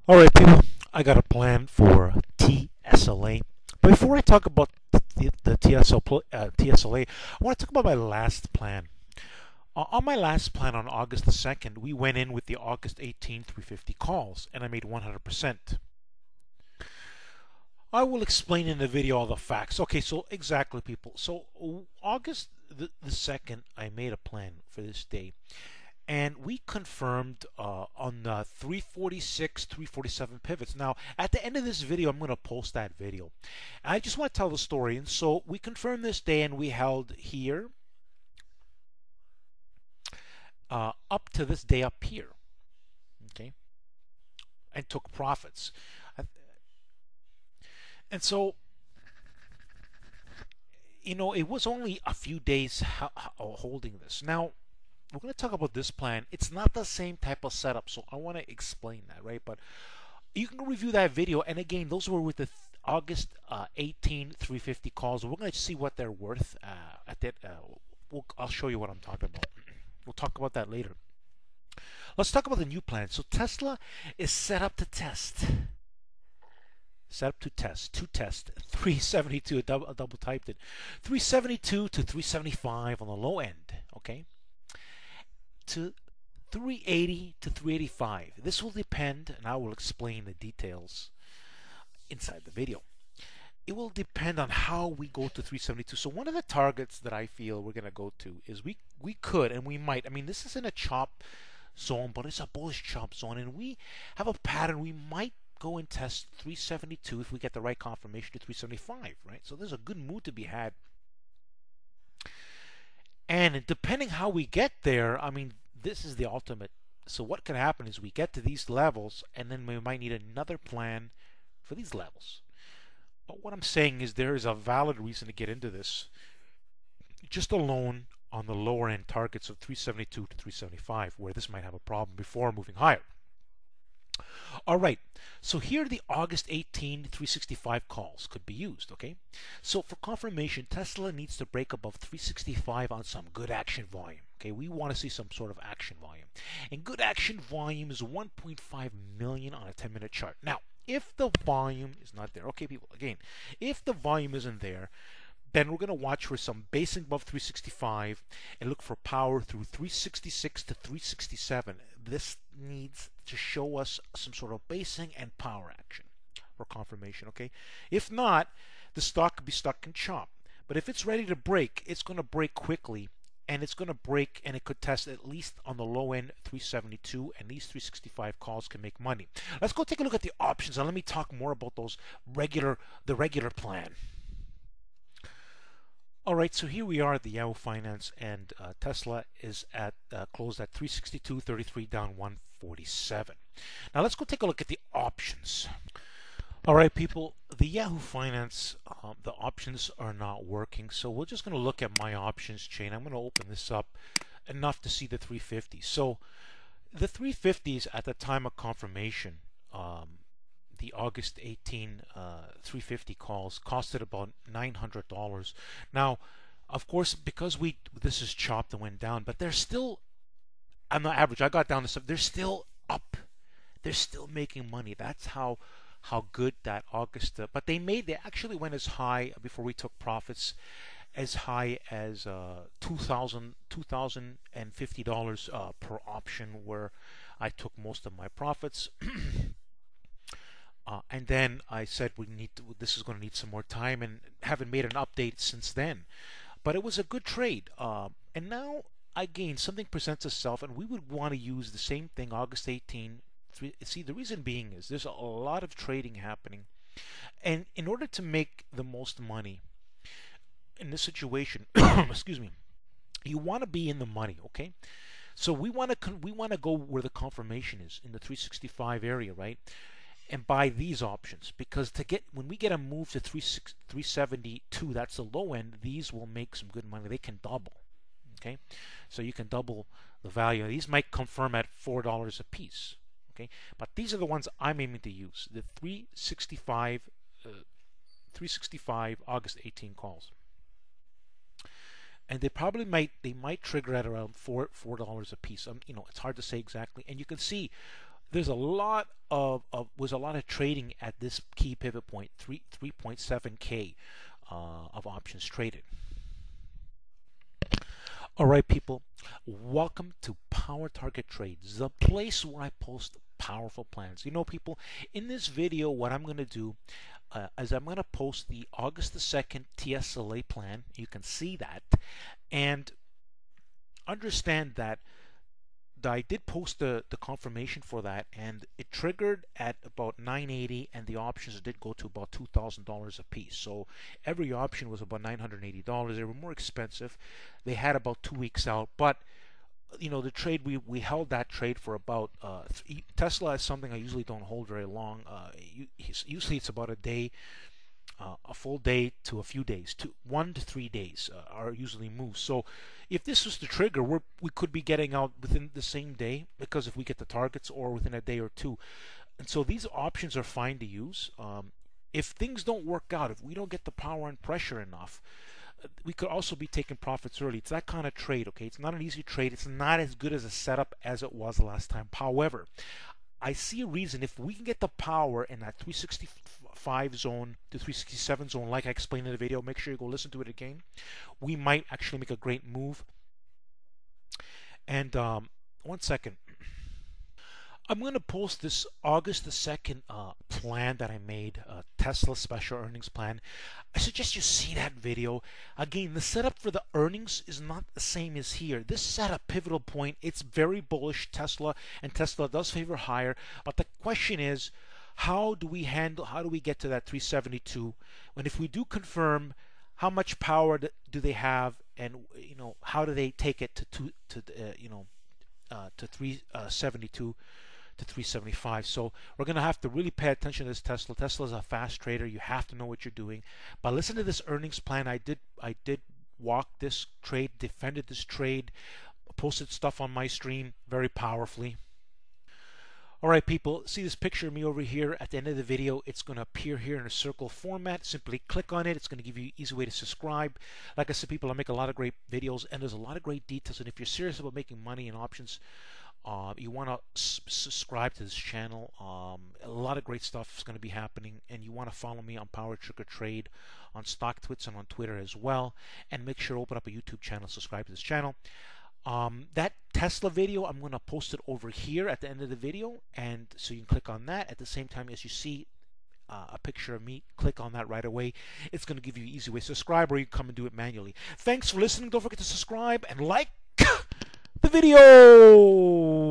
All right, people, I got a plan for TSLA. But before I talk about the TSLA, I want to talk about my last plan. On my last plan on August the 2nd, we went in with the August 18th 350 calls, and I made 100%. I will explain in the video all the facts. Okay, so exactly, people. So August the 2nd, I made a plan for this day. And we confirmed on 346, 347 pivots. Now, at the end of this video, I'm going to post that video. I just want to tell the story. And so we confirmed this day, and we held here up to this day up here, okay, and took profits. And so, it was only a few days holding this. Now, we're going to talk about this plan. It's not the same type of setup, so I want to explain that, right? But you can review that video. And again, those were with the August 18 350 calls. We're going to see what they're worth at that. I'll show you what I'm talking about. We'll talk about that later. Let's talk about the new plan. So Tesla is set up to test. Set up to test 372. I double typed it. 372 to 375 on the low end. Okay. To 380 to 385. This will depend, and I will explain the details inside the video. It will depend on how we go to 372. So one of the targets that I feel we're going to go to is we could, and we might. I mean, this isn't a chop zone, but it's a bullish chop zone, and we have a pattern. We might go and test 372 if we get the right confirmation to 375, right? So there's a good move to be had. And depending how we get there, I mean, this is the ultimate. So what can happen is we get to these levels, and then we might need another plan for these levels. But what I'm saying is there is a valid reason to get into this, just alone on the lower end targets of 372 to 375, where this might have a problem before moving higher. All right, so here the August 18 365 calls could be used, okay? So for confirmation, Tesla needs to break above 365 on some good action volume, okay? We want to see some sort of action volume. And good action volume is 1.5 million on a 10-minute chart. Now, if the volume is not there, okay, people, again, if the volume isn't there, then we're going to watch for some basing above 365 and look for power through 366 to 367. This needs to show us some sort of basing and power action for confirmation, okay? If not, the stock could be stuck in chop. But if it's ready to break, it's going to break quickly, and it's going to break, and it could test at least on the low end 372, and these 365 calls can make money. Let's go take a look at the options, and let me talk more about those the regular plan. All right, so here we are at the Yahoo Finance, and Tesla is at closed at 362.33, down 147. Now let's go take a look at the options. All right, people, the Yahoo Finance, the options are not working, so we're just going to look at my options chain. I'm going to open this up enough to see the 350s. So the 350s at the time of confirmation, the August 18 350 calls costed about $900. Now, of course, because this is chopped and went down, but they're still, on the average, I got down to stuff, they're still up. They're still making money. That's how good that August, but they actually went as high before we took profits, as high as $2,050 per option, where I took most of my profits. And then I said this is going to need some more time, and haven't made an update since then. But it was a good trade. And now, again, something presents itself, and we would want to use the same thing, August 18. See, the reason being is there's a lot of trading happening. And in order to make the most money in this situation, excuse me, you want to be in the money, okay? So we want to go where the confirmation is, in the 365 area, right? And buy these options, because when we get a move to 372, that's the low end, these will make some good money. They can double, okay? So you can double the value. These might confirm at $4 a piece, okay? But these are the ones I'm aiming to use, the 365 August 18 calls. And they might trigger at around $4 a piece. It's hard to say exactly. And you can see there's a lot was a lot of trading at this key pivot point, 3.7K of options traded. All right, people, welcome to Power Target Trades, the place where I post powerful plans. You know, people, in this video, what I'm going to do is I'm going to post the August the 2nd TSLA plan. You can see that, and understand that I did post the confirmation for that, and it triggered at about 980, and the options did go to about $2,000 a piece. So every option was about $980. They were more expensive. They had about 2 weeks out, but you know, the trade, we held that trade for about Tesla is something I usually don't hold very long. Usually it's about a day, a full day to a few days, to 1 to 3 days are usually moves. So if this was the trigger, we could be getting out within the same day, because if we get the targets, or within a day or two. And so these options are fine to use. If things don't work out, if we don't get the power and pressure enough, we could also be taking profits early. It's that kind of trade, okay? It's not an easy trade. It's not as good as a setup as it was last time. However, I see a reason, if we can get the power in that 365 zone to 367 zone, like I explained in the video, make sure you go listen to it again, we might actually make a great move. And 1 second. I'm going to post this August the 2nd plan that I made, Tesla special earnings plan. I suggest you see that video. Again, the setup for the earnings is not the same as here. This is at a pivotal point. It's very bullish, Tesla, and Tesla does favor higher. But the question is, how do we get to that 372? And if we do confirm, how much power do they have, and you know, how do they take it to 372 to 375? So we're going to have to really pay attention to this Tesla. Tesla is a fast trader. You have to know what you're doing. But listen to this earnings plan. I did walk this trade, defended this trade, posted stuff on my stream very powerfully. All right, people, see this picture of me over here at the end of the video. It's going to appear here in a circle format. Simply click on it. It's going to give you an easy way to subscribe. Like I said, people, I make a lot of great videos, and there's a lot of great details. And if you're serious about making money in options, you want to subscribe to this channel. A lot of great stuff is going to be happening, and you want to follow me on Power Trigger Trade, on StockTwits, and on Twitter as well. And make sure to open up a YouTube channel, subscribe to this channel. That Tesla video, I'm going to post it over here at the end of the video, and so you can click on that. At the same time, as you see a picture of me, click on that right away. It's going to give you an easy way to subscribe, or you can come and do it manually. Thanks for listening. Don't forget to subscribe and like the video.